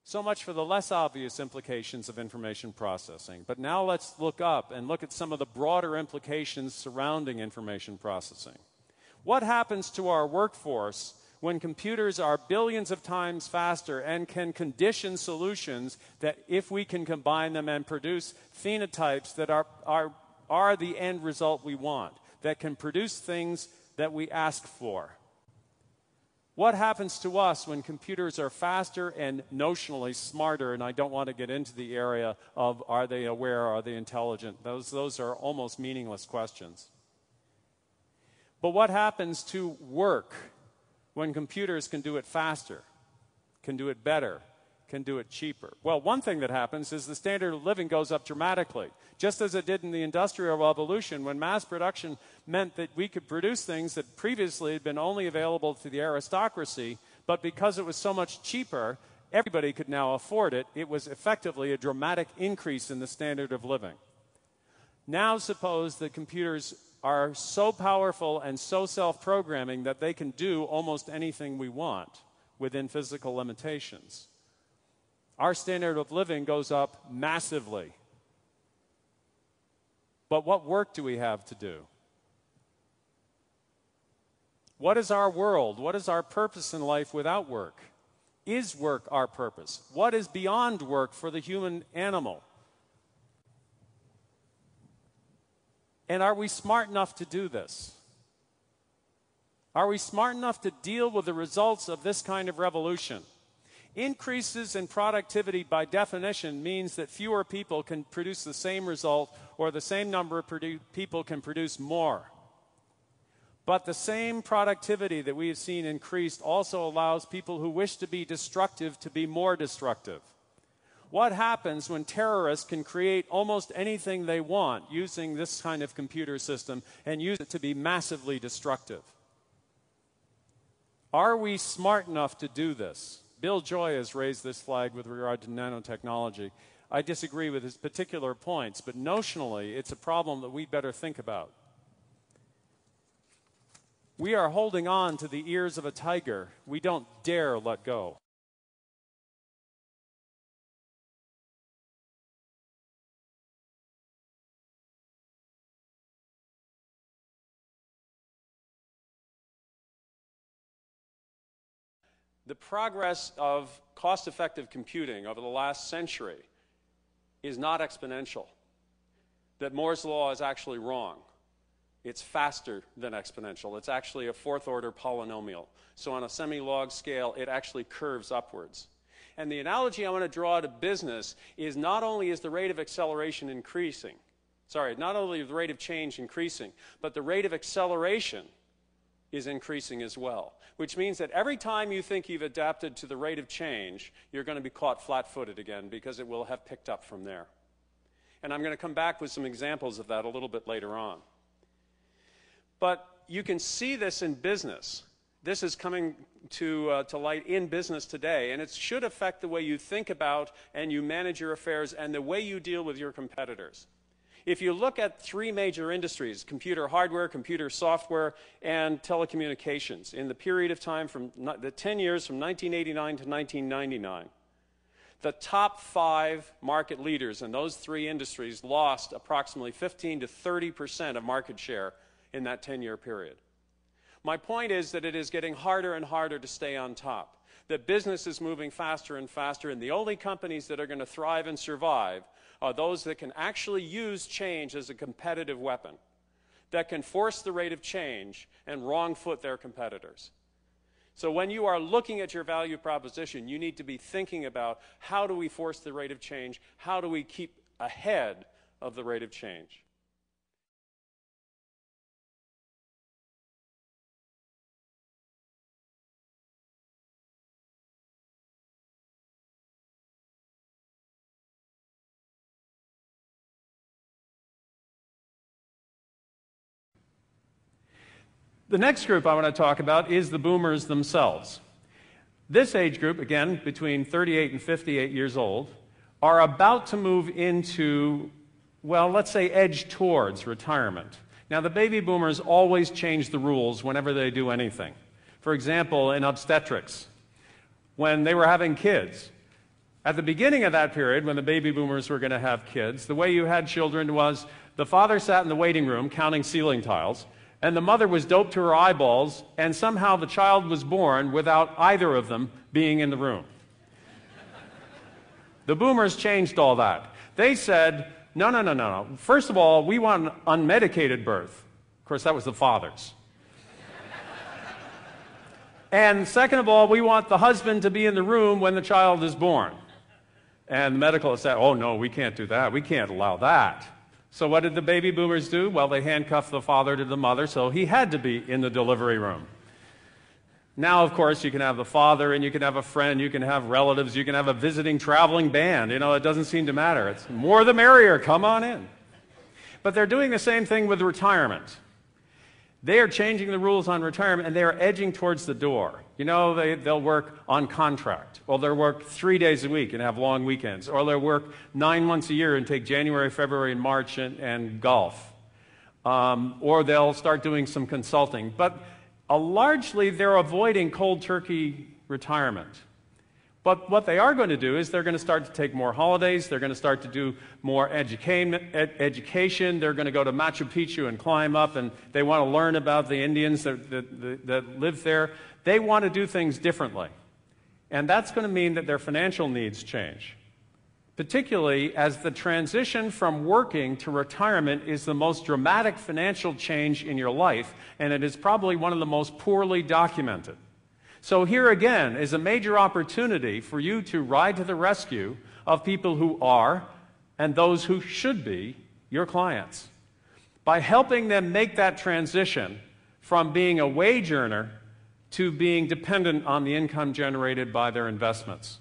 So much for the less obvious implications of information processing. But now let's look up and look at some of the broader implications surrounding information processing. What happens to our workforce when computers are billions of times faster and can condition solutions that, if we can combine them and produce phenotypes that are the end result we want, that can produce things that we ask for? What happens to us when computers are faster and notionally smarter? And I don't want to get into the area of are they aware, are they intelligent? Those are almost meaningless questions. But what happens to work when computers can do it faster, can do it better, can do it cheaper? Well, one thing that happens is the standard of living goes up dramatically, just as it did in the Industrial Revolution, when mass production meant that we could produce things that previously had been only available to the aristocracy, but because it was so much cheaper, everybody could now afford it. It was effectively a dramatic increase in the standard of living. Now suppose that computers are so powerful and so self-programming that they can do almost anything we want within physical limitations. Our standard of living goes up massively. But what work do we have to do? What is our world? What is our purpose in life without work? Is work our purpose? What is beyond work for the human animal? And are we smart enough to do this? Are we smart enough to deal with the results of this kind of revolution? Increases in productivity, by definition, means that fewer people can produce the same result, or the same number of people can produce more. But the same productivity that we have seen increased also allows people who wish to be destructive to be more destructive. What happens when terrorists can create almost anything they want using this kind of computer system and use it to be massively destructive? Are we smart enough to do this? Bill Joy has raised this flag with regard to nanotechnology. I disagree with his particular points, but notionally, it's a problem that we better think about. We are holding on to the ears of a tiger. We don't dare let go. The progress of cost-effective computing over the last century is not exponential. That Moore's law is actually wrong. It's faster than exponential. It's actually a fourth-order polynomial. So on a semi-log scale, it actually curves upwards. And the analogy I want to draw to business is not only is the rate of acceleration increasing, not only is the rate of change increasing, but the rate of acceleration is increasing as well, which means that every time you think you've adapted to the rate of change, you're going to be caught flat-footed again because it will have picked up from there. And I'm going to come back with some examples of that a little bit later on. But you can see this in business. This is coming to light in business today, and it should affect the way you think about and you manage your affairs and the way you deal with your competitors. If you look at three major industries, computer hardware, computer software, and telecommunications, in the period of time from the 10 years from 1989 to 1999, the top 5 market leaders in those three industries lost approximately 15 to 30% of market share in that 10-year period. My point is that it is getting harder and harder to stay on top, that business is moving faster and faster, and the only companies that are going to thrive and survive are those that can actually use change as a competitive weapon, that can force the rate of change and wrong-foot their competitors. So when you are looking at your value proposition, you need to be thinking about how do we force the rate of change, how do we keep ahead of the rate of change. The next group I want to talk about is the boomers themselves. This age group, again, between 38 and 58 years old, are about to move into, well, let's say edge towards retirement. Now, the baby boomers always change the rules whenever they do anything. For example, in obstetrics, when they were having kids, At the beginning of that period, when the baby boomers were going to have kids, the way you had children was the father sat in the waiting room counting ceiling tiles, and the mother was doped to her eyeballs, and somehow the child was born without either of them being in the room. The boomers changed all that. They said, no. First of all, we want an unmedicated birth. Of course, that was the fathers. And second of all, we want the husband to be in the room when the child is born. And the medical said, oh, no, we can't do that. We can't allow that. So what did the baby boomers do? Well, they handcuffed the father to the mother, so he had to be in the delivery room. Now, of course, you can have the father, and you can have a friend, you can have relatives, you can have a visiting traveling band. You know, it doesn't seem to matter. It's more the merrier. Come on in. But they're doing the same thing with retirement. They are changing the rules on retirement, and they are edging towards the door. You know, they'll work on contract, or they'll work 3 days a week and have long weekends, or they'll work 9 months a year and take January, February, and March and golf. Or they'll start doing some consulting. But largely, they're avoiding cold turkey retirement. But what they are going to do is they're going to start to take more holidays. They're going to start to do more education. They're going to go to Machu Picchu and climb up, and they want to learn about the Indians that live there. They want to do things differently. And that's going to mean that their financial needs change, particularly as the transition from working to retirement is the most dramatic financial change in your life, and it is probably one of the most poorly documented. So here again is a major opportunity for you to ride to the rescue of people who are, and those who should be, your clients, by helping them make that transition from being a wage earner to being dependent on the income generated by their investments.